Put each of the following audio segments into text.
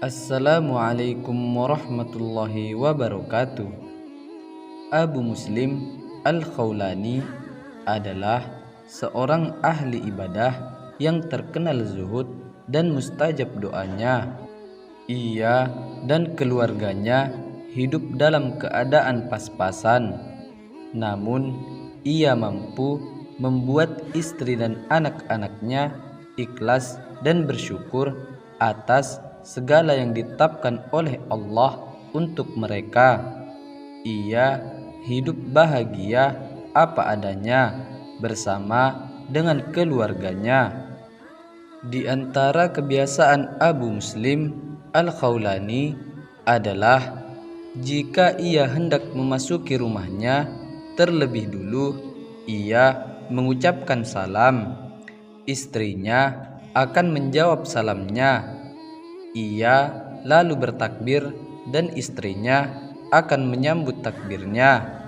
Assalamualaikum warahmatullahi wabarakatuh. Abu Muslim Al-Khawlani adalah seorang ahli ibadah yang terkenal zuhud dan mustajab doanya. Ia dan keluarganya hidup dalam keadaan pas-pasan, namun ia mampu membuat istri dan anak-anaknya ikhlas dan bersyukur atas segala yang ditetapkan oleh Allah untuk mereka. Ia hidup bahagia apa adanya bersama dengan keluarganya. Di antara kebiasaan Abu Muslim Al-Khawlani adalah jika ia hendak memasuki rumahnya, terlebih dulu ia mengucapkan salam. Istrinya akan menjawab salamnya. Ia lalu bertakbir dan istrinya akan menyambut takbirnya.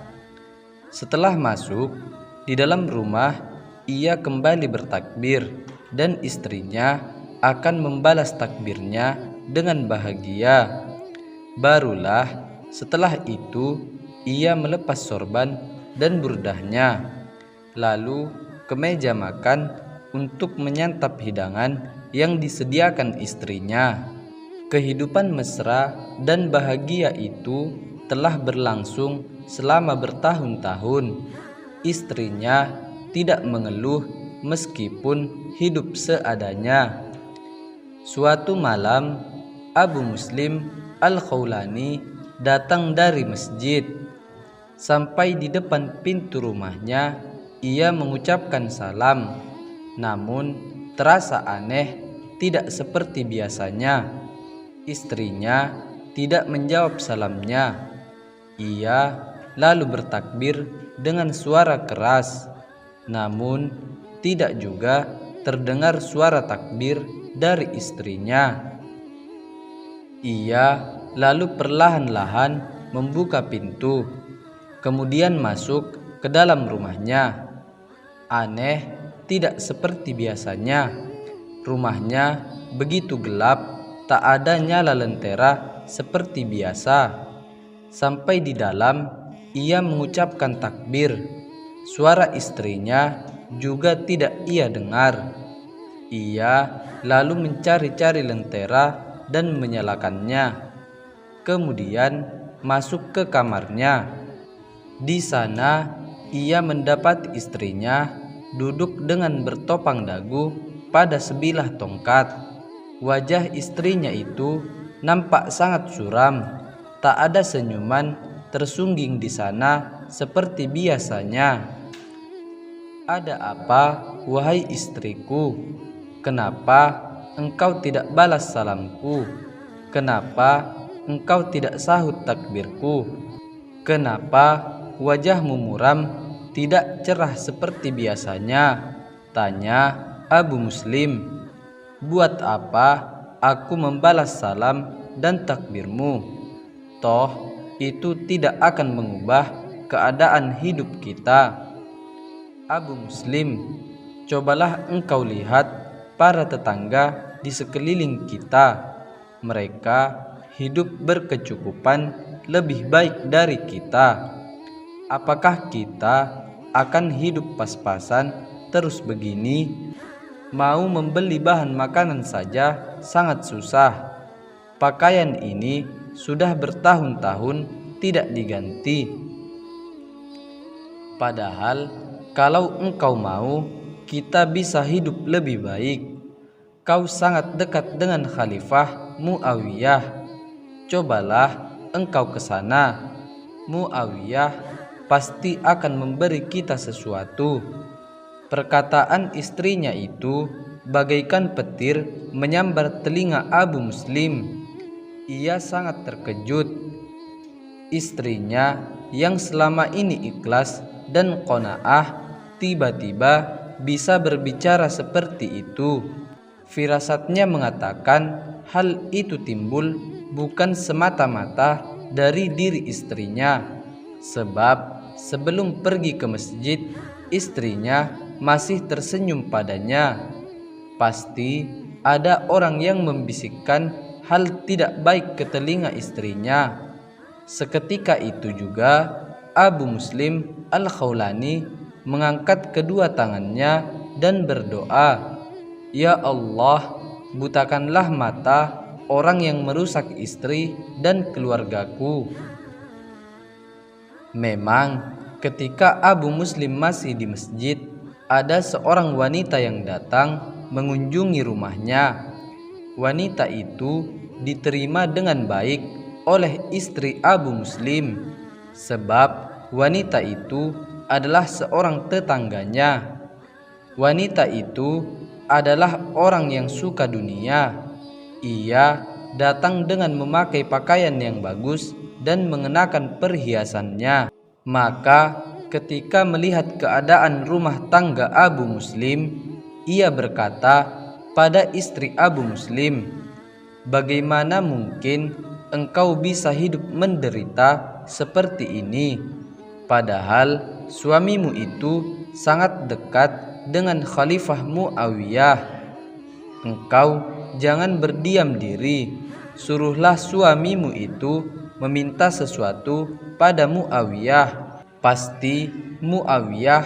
Setelah masuk di dalam rumah, ia kembali bertakbir dan istrinya akan membalas takbirnya dengan bahagia. Barulah setelah itu ia melepas sorban dan burdahnya, lalu ke meja makan untuk menyantap hidangan yang disediakan istrinya. Kehidupan mesra dan bahagia itu telah berlangsung selama bertahun-tahun. Istrinya tidak mengeluh meskipun hidup seadanya. Suatu malam, Abu Muslim Al-Khawlani datang dari masjid. Sampai di depan pintu rumahnya, ia mengucapkan salam. Namun terasa aneh, tidak seperti biasanya. Istrinya tidak menjawab salamnya. Ia lalu bertakbir dengan suara keras, namun tidak juga terdengar suara takbir dari istrinya. Ia lalu perlahan-lahan membuka pintu, kemudian masuk ke dalam rumahnya. Aneh, tidak seperti biasanya. Rumahnya begitu gelap, tak ada nyala lentera seperti biasa. Sampai di dalam, ia mengucapkan takbir. Suara istrinya juga tidak ia dengar. Ia lalu mencari-cari lentera dan menyalakannya. Kemudian masuk ke kamarnya. Di sana, ia mendapat istrinya duduk dengan bertopang dagu pada sebilah tongkat. Wajah istrinya itu nampak sangat suram, tak ada senyuman tersungging di sana seperti biasanya. "Ada apa, wahai istriku? Kenapa engkau tidak balas salamku? Kenapa engkau tidak sahut takbirku? Kenapa wajahmu muram, tidak cerah seperti biasanya?" tanya Abu Muslim. "Buat apa aku membalas salam dan takbirmu? Toh itu tidak akan mengubah keadaan hidup kita." "Abu Muslim, cobalah engkau lihat para tetangga di sekeliling kita. Mereka hidup berkecukupan lebih baik dari kita. Apakah kita akan hidup pas-pasan terus begini? Mau membeli bahan makanan saja sangat susah. Pakaian ini sudah bertahun-tahun tidak diganti. Padahal kalau engkau mau, kita bisa hidup lebih baik. Kau sangat dekat dengan Khalifah Muawiyah. Cobalah engkau ke sana. Muawiyah pasti akan memberi kita sesuatu." Perkataan istrinya itu bagaikan petir menyambar telinga Abu Muslim. Ia sangat terkejut. Istrinya yang selama ini ikhlas dan qanaah tiba-tiba bisa berbicara seperti itu. Firasatnya mengatakan hal itu timbul bukan semata-mata dari diri istrinya, sebab sebelum pergi ke masjid, istrinya masih tersenyum padanya. Pasti ada orang yang membisikkan hal tidak baik ke telinga istrinya. Seketika itu juga Abu Muslim Al-Khawlani mengangkat kedua tangannya dan berdoa, "Ya Allah, butakanlah mata orang yang merusak istri dan keluargaku." Memang ketika Abu Muslim masih di masjid, ada seorang wanita yang datang mengunjungi rumahnya. Wanita itu diterima dengan baik oleh istri Abu Muslim, sebab wanita itu adalah seorang tetangganya. Wanita itu adalah orang yang suka dunia. Ia datang dengan memakai pakaian yang bagus dan mengenakan perhiasannya. Maka ketika melihat keadaan rumah tangga Abu Muslim, ia berkata pada istri Abu Muslim, "Bagaimana mungkin engkau bisa hidup menderita seperti ini? Padahal suamimu itu sangat dekat dengan Khalifah Muawiyah. Engkau jangan berdiam diri, suruhlah suamimu itu meminta sesuatu pada Muawiyah. Pasti Muawiyah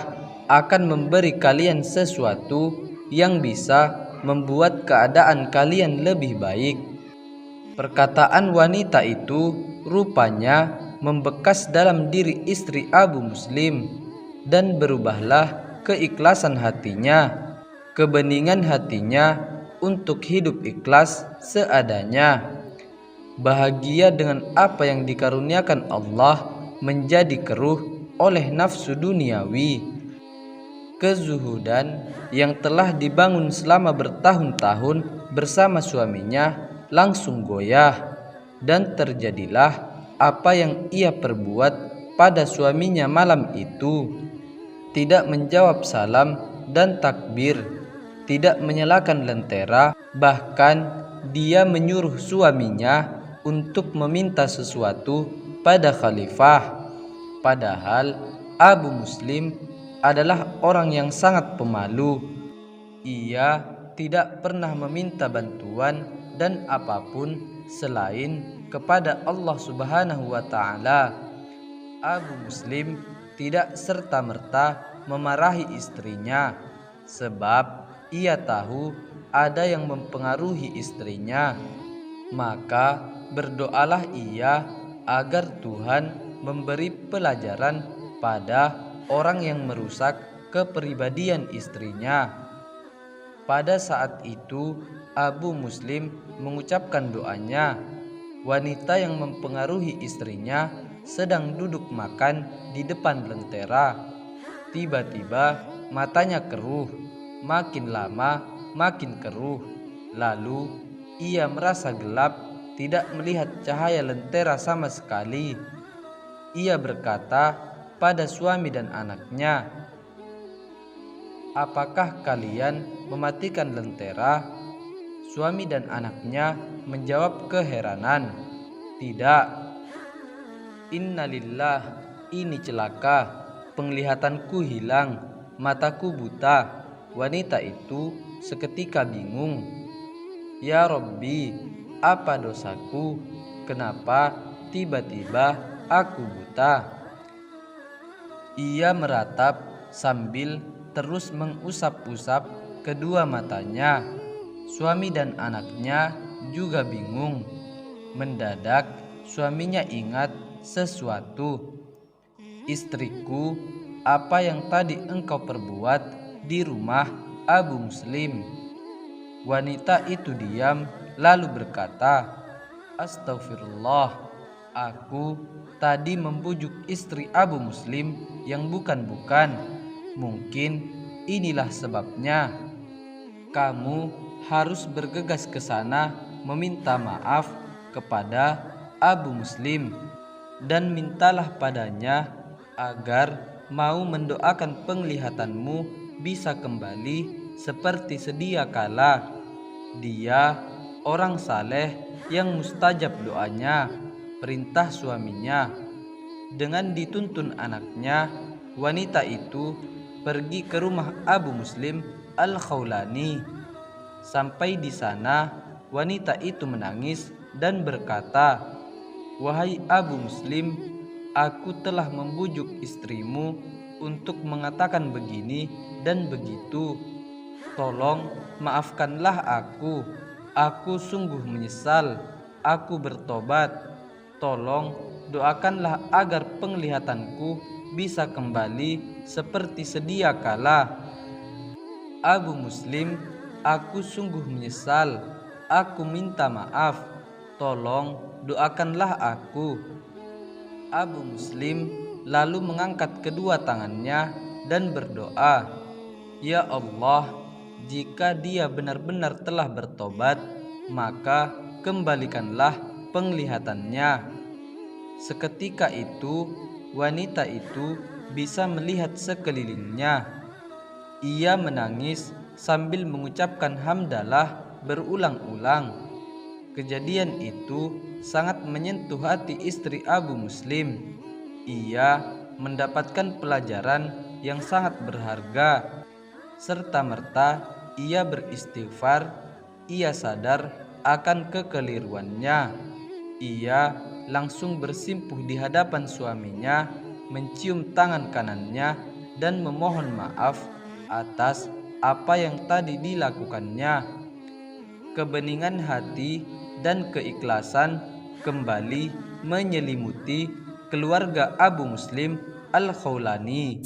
akan memberi kalian sesuatu yang bisa membuat keadaan kalian lebih baik." Perkataan wanita itu rupanya membekas dalam diri istri Abu Muslim, dan berubahlah keikhlasan hatinya, kebeningan hatinya untuk hidup ikhlas seadanya. Bahagia dengan apa yang dikaruniakan Allah menjadi keruh oleh nafsu duniawi. Kezuhudan yang telah dibangun selama bertahun-tahun bersama suaminya langsung goyah, dan terjadilah apa yang ia perbuat pada suaminya malam itu. Tidak menjawab salam dan takbir, tidak menyalakan lentera, bahkan dia menyuruh suaminya untuk meminta sesuatu pada khalifah. Padahal Abu Muslim adalah orang yang sangat pemalu. Ia tidak pernah meminta bantuan dan apapun selain kepada Allah Subhanahu wa Ta'ala. Abu Muslim tidak serta-merta memarahi istrinya, sebab ia tahu ada yang mempengaruhi istrinya. Maka berdoalah ia agar Tuhan memberi pelajaran pada orang yang merusak kepribadian istrinya. Pada saat itu Abu Muslim mengucapkan doanya. Wanita yang mempengaruhi istrinya sedang duduk makan di depan lentera. Tiba-tiba matanya keruh, makin lama makin keruh. Lalu ia merasa gelap, tidak melihat cahaya lentera sama sekali. Ia berkata pada suami dan anaknya, "Apakah kalian mematikan lentera?" Suami dan anaknya menjawab keheranan, "Tidak." "Innalillah, ini celaka, penglihatanku hilang, mataku buta." Wanita itu seketika bingung. "Ya Rabbi, apa dosaku? Kenapa tiba-tiba aku buta?" Ia meratap sambil terus mengusap-usap kedua matanya. Suami dan anaknya juga bingung. Mendadak suaminya ingat sesuatu. "Istriku, apa yang tadi engkau perbuat di rumah Abu Muslim?" Wanita itu diam lalu berkata, "Astaghfirullah, aku tadi membujuk istri Abu Muslim yang bukan-bukan. Mungkin inilah sebabnya. Kamu harus bergegas ke sana meminta maaf kepada Abu Muslim, dan mintalah padanya agar mau mendoakan penglihatanmu bisa kembali seperti sedia kala. Dia orang saleh yang mustajab doanya." Perintah suaminya. Dengan dituntun anaknya, wanita itu pergi ke rumah Abu Muslim Al-Khawlani. Sampai di sana, wanita itu menangis dan berkata, "Wahai Abu Muslim, aku telah membujuk istrimu untuk mengatakan begini dan begitu. Tolong maafkanlah aku. Aku sungguh menyesal. Aku bertobat. Tolong doakanlah agar penglihatanku bisa kembali seperti sedia kala." Abu Muslim, aku sungguh menyesal. Aku minta maaf. Tolong doakanlah aku. Abu Muslim lalu mengangkat kedua tangannya dan berdoa, "Ya Allah, jika dia benar-benar telah bertobat, maka kembalikanlah penglihatannya." Seketika itu, wanita itu bisa melihat sekelilingnya. Ia menangis sambil mengucapkan hamdalah berulang-ulang. Kejadian itu sangat menyentuh hati istri Abu Muslim. Ia mendapatkan pelajaran yang sangat berharga. Serta-merta ia beristighfar. Ia sadar akan kekeliruannya. Ia langsung bersimpuh di hadapan suaminya, mencium tangan kanannya dan memohon maaf atas apa yang tadi dilakukannya. Kebeningan hati dan keikhlasan kembali menyelimuti keluarga Abu Muslim Al-Khawlani.